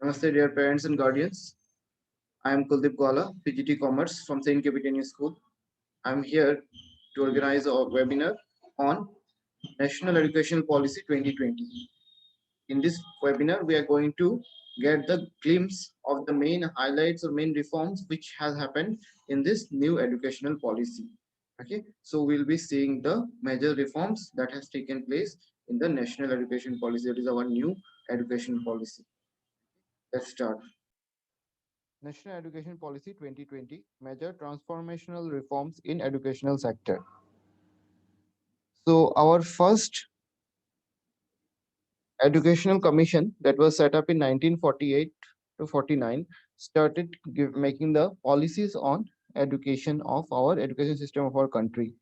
Namaste, dear parents and guardians. I am Kuldeep Gwala, PGT Commerce from St. Capitani School. I am here to organize a webinar on National Education Policy 2020. In this webinar, we are going to get the glimpse of the main highlights or main reforms which has happened in this new educational policy. Okay, so we'll be seeing the major reforms that has taken place in the National Education Policy. That is our new education policy. Let's start. National Education Policy 2020 major transformational reforms in educational sector. So our first educational commission that was set up in 1948 to 49 started making the policies on education of our education system of our country.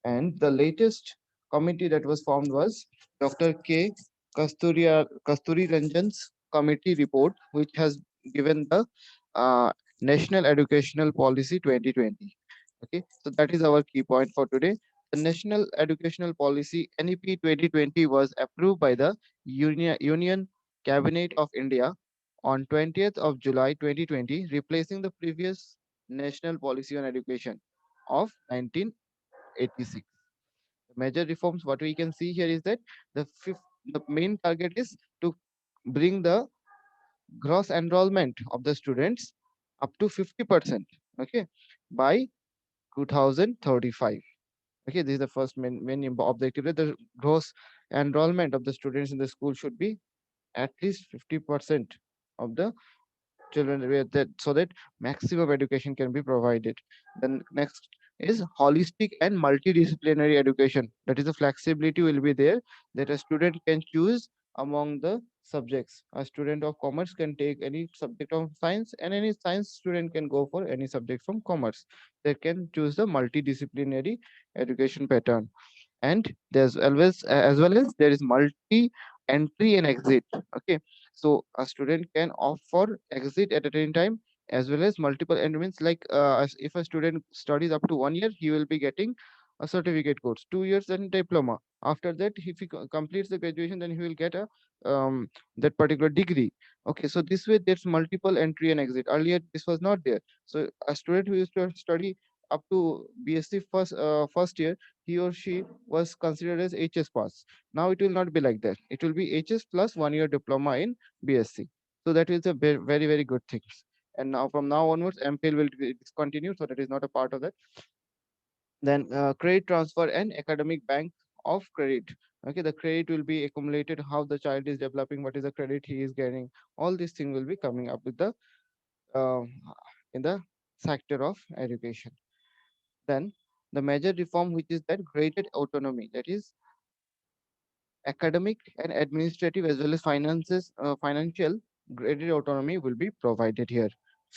And the latest committee that was formed was Dr. K. Kasturi Ranjan's committee report, which has given the National Educational Policy 2020. Okay, so that is our key point for today. The National Educational Policy NEP 2020 was approved by the Union Cabinet of India on 20th of July 2020, replacing the previous National Policy on Education of 1986. The major reforms, what we can see here is that the main target is to bring the gross enrollment of the students up to 50%, okay, by 2035. Okay, this is the first main objective, that the gross enrollment of the students in the school should be at least 50% of the children, so that maximum education can be provided. Then next is holistic and multidisciplinary education. That is, the flexibility will be there, that a student can choose among the subjects. A student of commerce can take any subject of science, and any science student can go for any subject from commerce. They can choose the multidisciplinary education pattern. And there's always, as well as there is multi entry and exit. Okay, so a student can opt for exit at any time, as well as multiple entries. Like if a student studies up to 1 year, he will be getting a certificate course, 2 years and diploma. After that, if he completes the graduation, then he will get a that particular degree. Okay, so this way there's multiple entry and exit. Earlier this was not there. So a student who used to study up to BSc first year, he or she was considered as HS pass. Now it will not be like that. It will be HS plus 1 year diploma in BSc. So that is a very, very good thing. And now from now onwards, MPhil will be discontinued. So that is not a part of that. Then credit transfer and academic bank of credit. Okay, the credit will be accumulated, how the child is developing, what is the credit he is getting. All these things will be coming up with the uh, in the sector of education. Then the major reform, which is that graded autonomy, that is academic and administrative as well as financial graded autonomy will be provided here.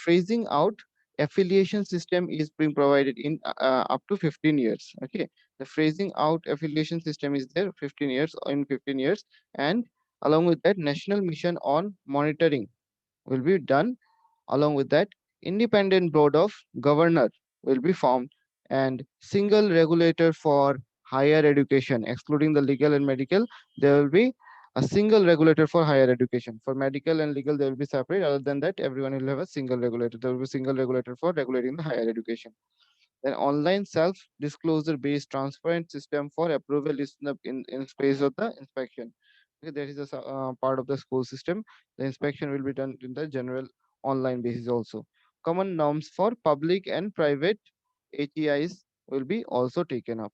Phasing out affiliation system is being provided in up to 15 years. Okay, the phasing out affiliation system is there 15 years, in 15 years. And along with that, national mission on monitoring will be done. Along with that, independent board of governor will be formed, and single regulator for higher education, excluding the legal and medical. There will be a single regulator for higher education. For medical and legal, they will be separate. Other than that, everyone will have a single regulator. There will be a single regulator for regulating the higher education. Then online self-disclosure based transparent system for approval is in space of the inspection. Okay, that is a part of the school system. The inspection will be done in the general online basis also. Common norms for public and private HEIs will be also taken up.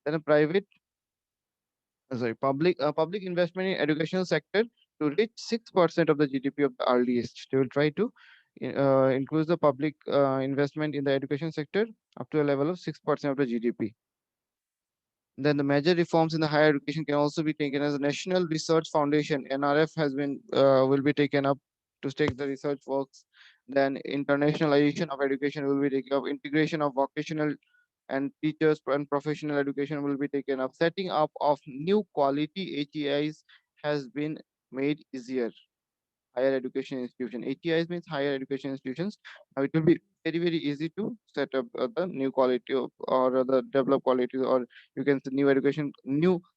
Then a public investment in educational sector to reach 6% of the GDP of the earliest. They will try to increase the public investment in the education sector up to a level of 6% of the GDP. Then the major reforms in the higher education can also be taken as a National Research Foundation. NRF has been will be taken up to take the research works. Then internationalization of education will be taken up. Integration of vocational and teachers and professional education will be taken up. Setting up of new quality HEIs has been made easier. Higher education institution. HEIs means higher education institutions. Now it will be very, very easy to set up the new quality of, or the develop quality, or you can say new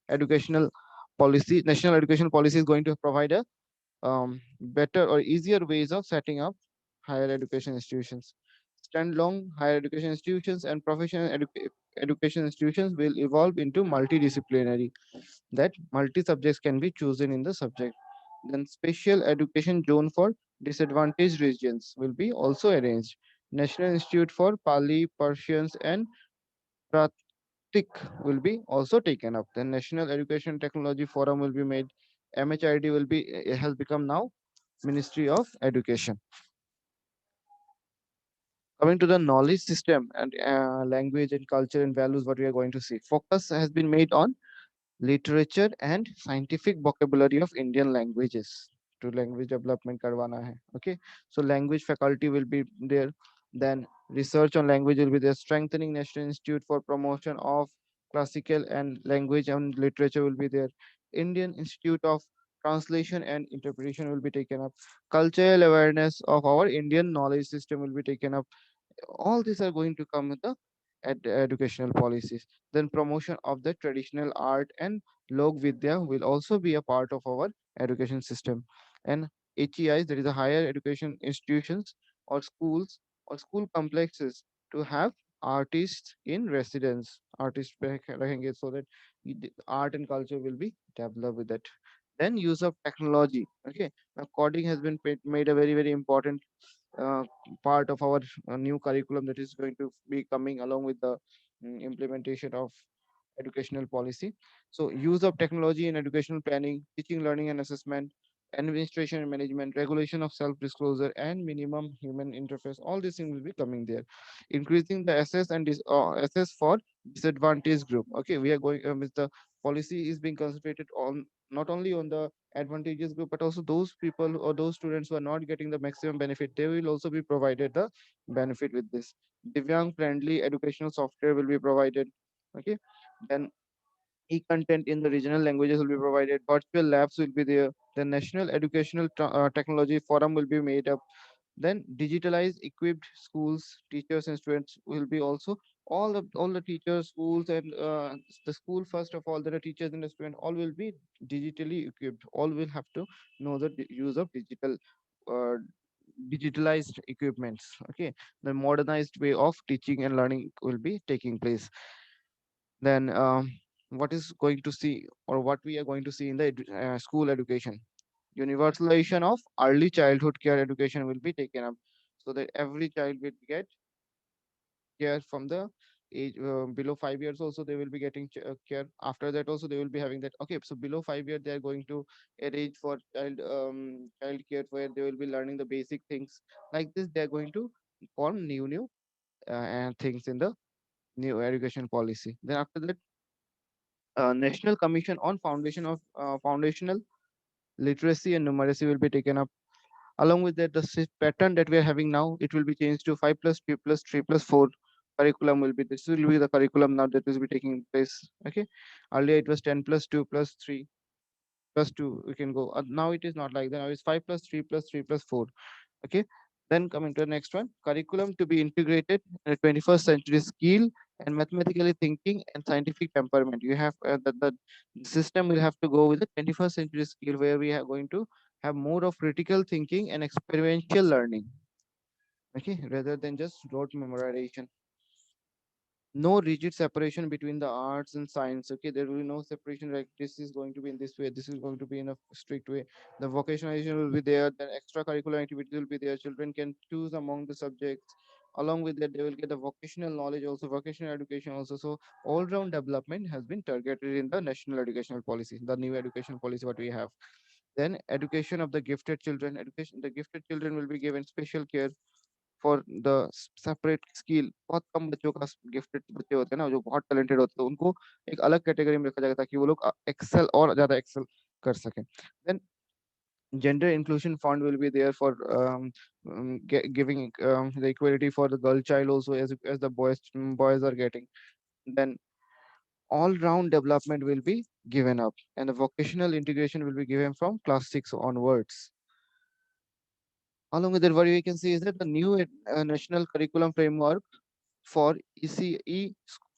educational policy. National education policy is going to provide a better or easier ways of setting up higher education institutions. Standalone higher education institutions and professional education institutions will evolve into multidisciplinary, that multi subjects can be chosen in the subject. Then special education zone for disadvantaged regions will be also arranged. National Institute for Pali, Persians, and Pratik will be also taken up. The National Education Technology Forum will be made. MHID will be has become now Ministry of Education. Coming to the knowledge system and language and culture and values, what we are going to see. Focus has been made on literature and scientific vocabulary of Indian languages. To language development karwana hai. Okay, so language faculty will be there. Then research on language will be there. Strengthening National Institute for promotion of classical and language and literature will be there. Indian Institute of Translation and Interpretation will be taken up. Cultural awareness of our Indian knowledge system will be taken up. All these are going to come with the educational policies. Then promotion of the traditional art and log vidya will also be a part of our education system. And HEIs, that is a higher education institutions or schools or school complexes, to have artists in residence, artists रहेंगे, so that art and culture will be developed with that. Then use of technology. Okay, now coding has been made a very important uh, part of our new curriculum that is going to be coming along with the implementation of educational policy. So use of technology in educational planning, teaching, learning and assessment, administration and management, regulation of self-disclosure and minimum human interface, all these things will be coming there. Increasing the access and access for disadvantaged group. Okay, we are going with the policy is being concentrated on not only on the advantageous group, but also those people or those students who are not getting the maximum benefit, they will also be provided the benefit with this. Divyang friendly educational software will be provided. Okay, then e-content in the regional languages will be provided. Virtual labs will be there. The National Educational Technology Forum will be made up. Then digitalized equipped schools, teachers and students will be also, all the teachers, schools, and the school, first of all, there are teachers and the student, all will be digitally equipped. All will have to know the use of uh, digitalized equipments. Okay, the modernized way of teaching and learning will be taking place. Then what is going to see, or what we are going to see in the school education, universalization of early childhood care education will be taken up, so that every child will get care from the age below 5 years. Also they will be getting care. After that also they will be having that. Okay, so below 5 years they are going to arrange for child care, where they will be learning the basic things. Like this they are going to form new and things in the new education policy. Then after that, National Commission on Foundational Literacy and Numeracy will be taken up. Along with that, the pattern that we are having now, it will be changed to 5 plus 2 plus 3 plus 4 curriculum will be. This will be the curriculum now that will be taking place. Okay. Earlier it was 10 plus 2 plus 3 plus 2. We can go. Now it is not like that. Now it's 5 plus 3 plus 3 plus 4. Okay, then coming to the next one, curriculum to be integrated in a 21st century skill and mathematically thinking and scientific temperament. You have the system will have to go with the 21st century skill, where we are going to have more of critical thinking and experiential learning. Okay, rather than just rote memorization. No rigid separation between the arts and science. Okay, there will be no separation like this is going to be in this way, this is going to be in a strict way. The vocationalization will be there, then extracurricular activities will be there, children can choose among the subjects. Along with that they will get the vocational knowledge also, vocational education also. So all round development has been targeted in the national educational policy, the new education policy what we have. Then education of the gifted children, education, the gifted children will be given special care for the separate skill. बहुत कम बच्चों का gifted बच्चे होते हैं ना, जो बहुत talented होते हैं, उनको एक अलग कैटेगरी में रखा जाएगा ताकि वो लोग एक्सेल और ज्यादा एक्सेल कर सकें. Then gender inclusion fund will be there for giving the equality for the girl child also, as the boys are getting. Then all round development will be given up, and the vocational integration will be given from class 6 onwards. Along with that, what we can see is that the new national curriculum framework for ECE,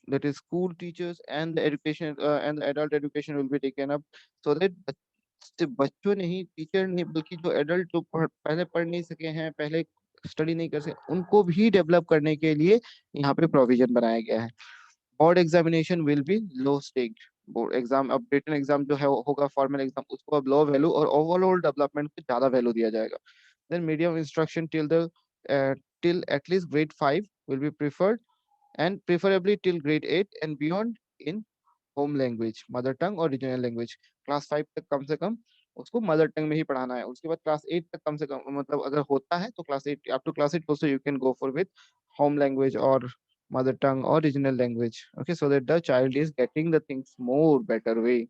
that is school teachers and the education and the adult education will be taken up, so that सिर्फ बच्चों नहीं, teacher नहीं, बल्कि जो adult जो पहले पढ़ नहीं सके हैं, पहले स्टडी नहीं कर सके, उनको भी डेवलप करने के लिए यहाँ पे प्रोविजन बनाया गया है। Board examination will be low stake. Board exam, अब रिटन एग्जाम जो है होगा फॉर्मल एग्जाम, उसको अब लो वैल्यू और ओवरऑल डेवलपमेंट को ज्यादा वैल्यू दिया जाएगा। Then medium instruction till the till at least grade 5 will be preferred, and preferably till grade 8 and beyond in home language, mother tongue और रीजनल लैंग्वेज। क्लास 5 तक कम से कम उसको mother tongue में ही पढ़ाना है। उसके बाद क्लास 8 तक कम से कम, मतलब अगर होता है तो class 8 up to class 8 also you can go for with home language or mother tongue or regional language, okay, so that the child is getting the things more better way.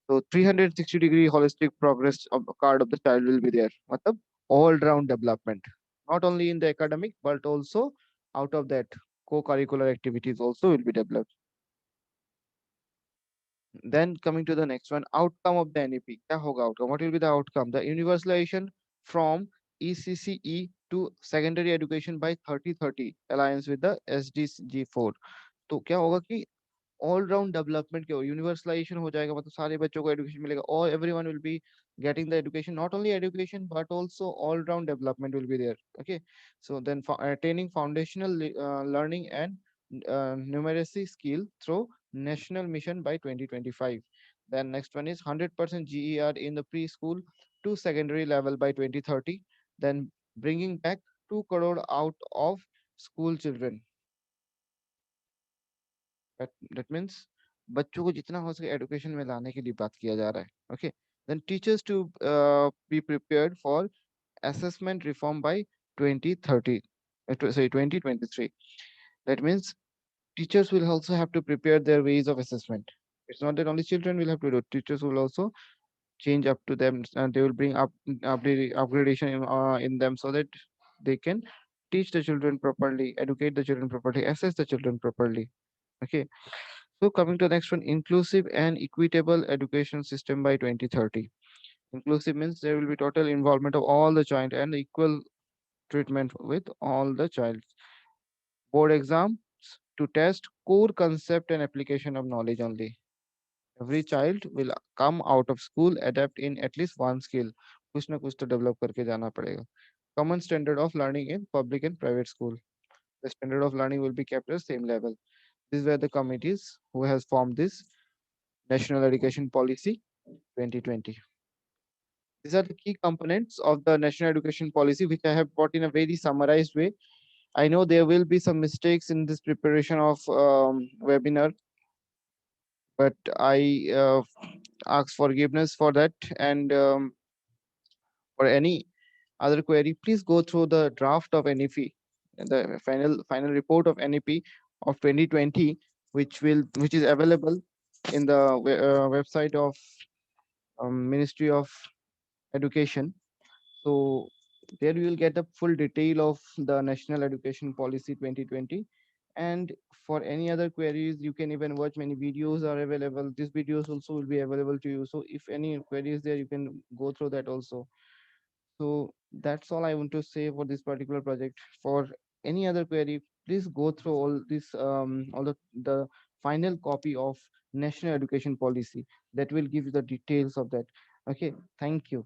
So 360-degree holistic progress of card of the child will be there, मतलब all round development, not only in the academic but also out of that co-curricular activities also will be developed. Then coming to the next one, outcome of the NEP. क्या होगा outcome? What will be the outcome? The universalization from ECCE to secondary education by 3030 alliance with the SDG4. तो क्या होगा कि all round development के universalization हो जाएगा, मतलब सारे बच्चों को एजुकेशन मिलेगा, और everyone will be getting the education, not only education but also all round development will be there, okay. So then attaining foundational learning and numeracy skill through national mission by 2025. Then next one is 100% GER in the preschool to secondary level by 2030. Then bringing back 2 crore out of school children. That means बच्चों को जितना हो सके education में लाने के लिए बात किया जा रहा है, okay. Then teachers to be prepared for assessment reform by 2030, sorry 2023. That means teachers will also have to prepare their ways of assessment. It's not that only children will have to do, teachers will also change up to them, and they will bring up upgradation in them, so that they can teach the children properly, educate the children properly, assess the children properly, okay. So coming to the next one, inclusive and equitable education system by 2030. Inclusive means there will be total involvement of all the child and equal treatment with all the child. Board exams to test core concept and application of knowledge only. Every child will come out of school adept in at least one skill. कुछ ना कुछ तो develop करके जाना पड़ेगा. Common standard of learning in public and private school. The standard of learning will be kept at the same level. These were the committees who has formed this National Education Policy 2020. These are the key components of the National Education Policy, which I have brought in a very summarized way. I know there will be some mistakes in this preparation of webinar, but I ask forgiveness for that. And for any other query, please go through the draft of NEP, the final report of NEP of 2020, which is available in the website of Ministry of Education. So there you will get the full detail of the National Education Policy 2020. And for any other queries, you can even watch many videos are available. These videos also will be available to you. So if any queries there, you can go through that also. So that's all I want to say for this particular project. For any other query, please go through all the final copy of National Education Policy that will give you the details of that. Okay, thank you.